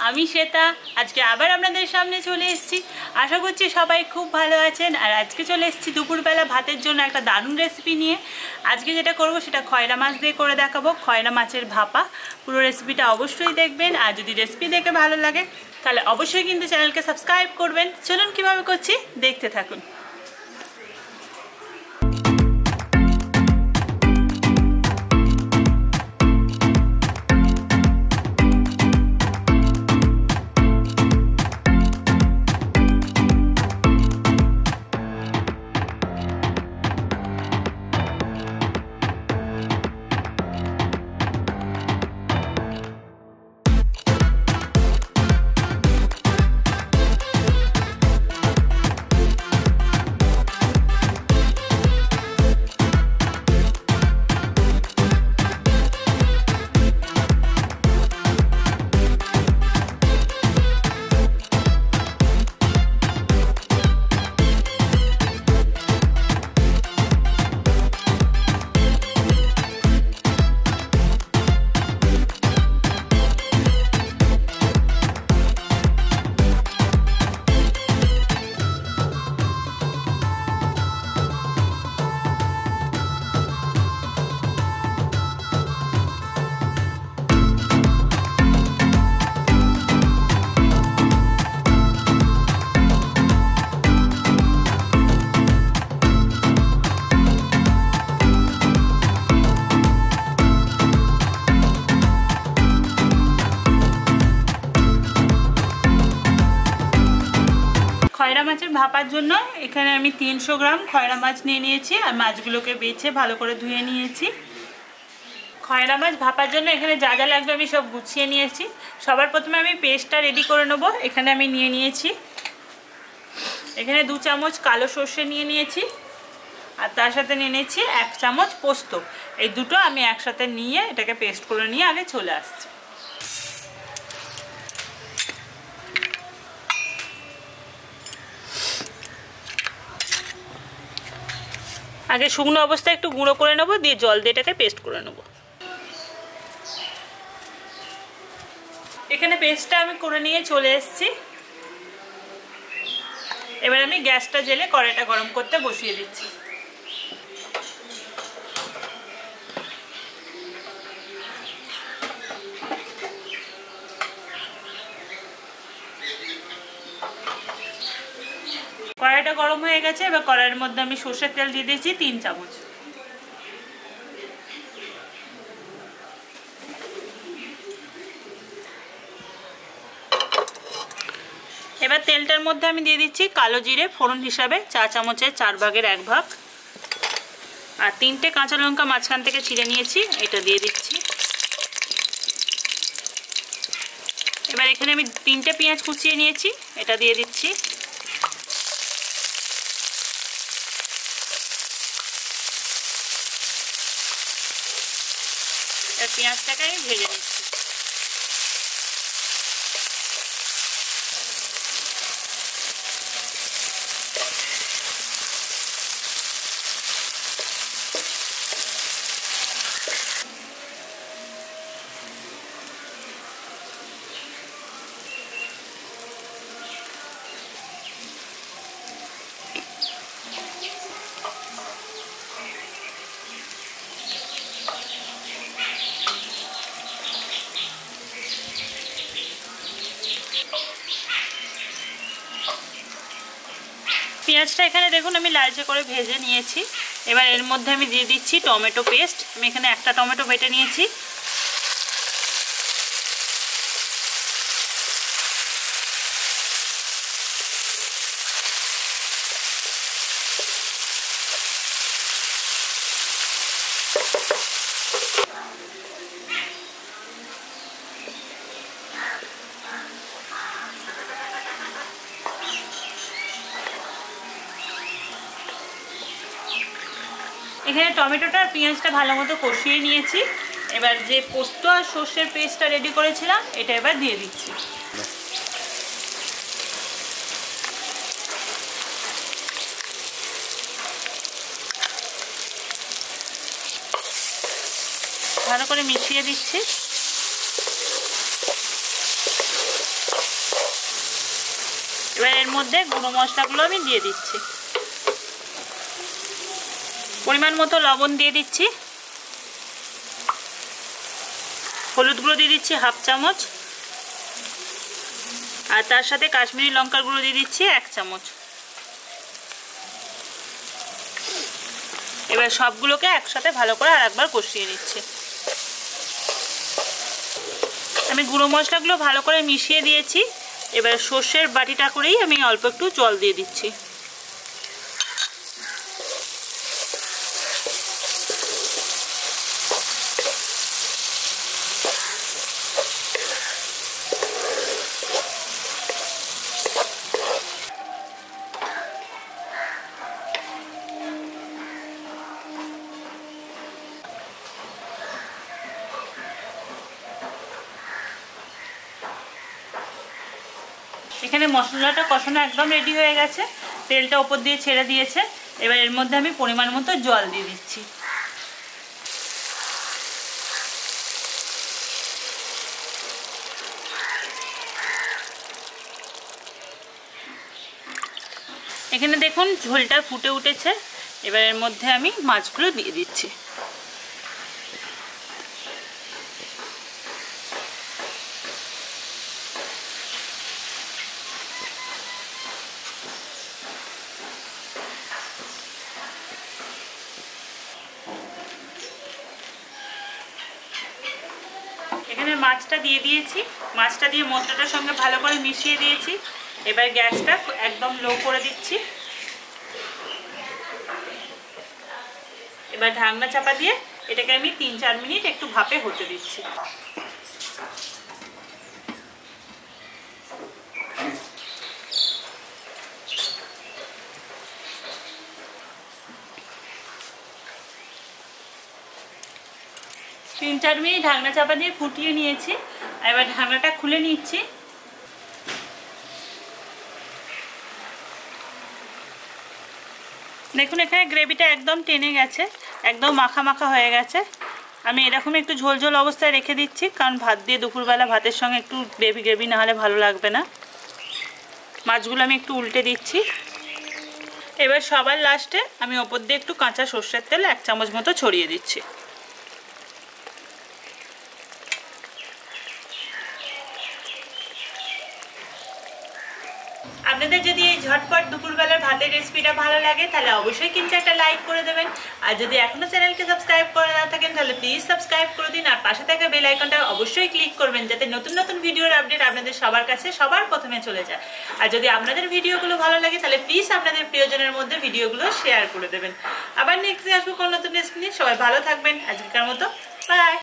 আমি শ্বেতা। আজকে আবার আপনাদের সামনে চলে এসেছি। আশা করছি সবাই খুব ভালো আছেন। আর আজকে চলে এসেছি দুপুরবেলা ভাতের জন্য একটা দারুণ রেসিপি নিয়ে। আজকে যেটা করব সেটা খয়রা মাছ দিয়ে করে দেখাবো, খয়রা মাছের ভাপা। পুরো রেসিপিটা অবশ্যই দেখবেন। আর যদি রেসিপি দেখে ভালো লাগে তাহলে অবশ্যই কিন্তু চ্যানেলকে সাবস্ক্রাইব করবেন। চলুন কীভাবে করছি দেখতে থাকুন। খয়রা মাছের ভাপার জন্য এখানে আমি 300 গ্রাম খয়রা মাছ নিয়ে নিয়েছি। আর মাছগুলোকে বেছে ভালো করে ধুয়ে নিয়েছি। খয়রা মাছ ভাপার জন্য এখানে যা যা লাগবে আমি সব গুছিয়ে নিয়েছি। সবার প্রথমে আমি পেস্টটা রেডি করে নেব। এখানে আমি নিয়ে নিয়েছি, এখানে 2 চামচ কালো সর্ষে নিয়ে নিয়েছি। আর তার সাথে নিয়ে নিয়েছি 1 চামচ পোস্ত। এই দুটো আমি একসাথে নিয়ে এটাকে পেস্ট করে নিয়ে আগে চলে আসছি। আগে শুকনো অবস্থায় একটু গুঁড়ো করে নেবো, দিয়ে জল দিয়ে এটাকে পেস্ট করে নেবো। এখানে পেস্টটা আমি করে নিয়ে চলে এসেছি। এবার আমি গ্যাসটা জ্বেলে কড়াইটা গরম করতে বসিয়ে দিচ্ছি। কড়াইটা গরম হয়ে গেছে। এবার কড়াইয়ের মধ্যে আমি সর্ষের তেল দিয়ে দিয়েছি 3 চামচ। এবার তেলটার মধ্যে আমি দিয়ে দিচ্ছি কালো জিরে ফোড়ন হিসাবে 4 চামচের 4 ভাগের 1 ভাগ। আর 3টে কাঁচা লঙ্কা মাঝখান থেকে ছিঁড়ে নিয়েছি, এটা দিয়ে দিচ্ছি। এবার এখানে আমি 3টে পেঁয়াজ কুচিয়ে নিয়েছি, এটা দিয়ে দিচ্ছি। পেঁয়াজটাকে আমি ভেজে নিচ্ছি। পেঁয়াজটা এখানে দেখুন আমি লালচে করে ভেজে নিয়েছি। এবার এর মধ্যে আমি দিয়ে দিচ্ছি টমেটো পেস্ট। আমি এখানে একটা টমেটো বেটে নিয়েছি। এখানে টমেটোটা আর পেঁয়াজটা ভালো মতো কষিয়ে নিয়েছি। এবার যে পোস্ত আর সর্ষের পেস্টটা রেডি করেছিলাম এটা এবার দিয়ে দিচ্ছি। ভালো করে মিশিয়ে দিচ্ছি। এবার এর মধ্যে গুঁড়ো মশলাগুলো আমি দিয়ে দিচ্ছি। পরিমাণ মতো লবণ দিয়ে দিচ্ছি, হলুদ গুঁড়ো দিয়ে দিচ্ছি 1/2 চামচ, আর তার সাথে কাশ্মীরি লঙ্কার গুঁড়ো দিয়ে দিচ্ছি 1 চামচ। এবার সবগুলোকে একসাথে ভালো করে আরেকবার কষিয়ে নিচ্ছি। আমি গুঁড়ো মশলাগুলো ভালো করে মিশিয়ে দিয়েছি। এবার সর্ষের বাটিটা করেই আমি অল্প একটু জল দিয়ে দিচ্ছি। এখানে মশলাটা কষানো একদম রেডি হয়ে গেছে, তেলটা উপর দিয়ে ছেড়ে দিয়েছে। এবার এর মধ্যে আমি পরিমাণ মতো জল দিয়ে দিচ্ছি। এখানে দেখুন ঝোলটা ফুটে উঠেছে। এবার এর মধ্যে আমি মাছগুলো দিয়ে দিচ্ছি। এখানে মাছটা দিয়ে দিয়েছি, মাছটা দিয়ে মশলাটার সঙ্গে ভালো করে মিশিয়ে দিয়েছি। এবার গ্যাসটা একদম লো করে দিচ্ছি। এবার ঢাকনা চাপা দিয়ে এটাকে আমি 3-4 মিনিট একটু ভাপে হতে দিচ্ছি। তিন চার মিনিট ঢাকনা চাপা দিয়ে ফুটিয়ে নিয়েছি। এবার ঢাকনাটা খুলে নিচ্ছি। দেখুন এখানে গ্রেভিটা একদম টেনে গেছে, একদম মাখা মাখা হয়ে গেছে। আমি এরকম একটু ঝোল ঝোল অবস্থায় রেখে দিচ্ছি, কারণ ভাত দিয়ে দুপুরবেলা ভাতের সঙ্গে একটু গ্রেভি গ্রেভি না হলে ভালো লাগবে না। মাছগুলো আমি একটু উল্টে দিচ্ছি। এবার সবার লাস্টে আমি ওপর দিয়ে একটু কাঁচা সর্ষের তেল 1 চামচ মতো ছড়িয়ে দিচ্ছি। আপনাদের যদি এই ঝটপট দুপুরবেলার ভাতের রেসিপিটা ভালো লাগে তাহলে অবশ্যই কিন্তু একটা লাইক করে দেবেন। আর যদি এখনো চ্যানেলকে সাবস্ক্রাইব করে না থাকেন তাহলে প্লিজ সাবস্ক্রাইব করে দিন। আর পাশে থাকা বেল আইকনটা অবশ্যই ক্লিক করবেন, যাতে নতুন নতুন ভিডিওর আপডেট আপনাদের সবার কাছে সবার প্রথমে চলে যায়। আর যদি আপনাদের ভিডিওগুলো ভালো লাগে তাহলে প্লিজ আপনাদের প্রিয়জনের মধ্যে ভিডিওগুলো শেয়ার করে দেবেন। আবার নেক্সট আসবো কোন নতুন রেসিপি নিয়ে। সবাই ভালো থাকবেন। আজকের মতো বাই।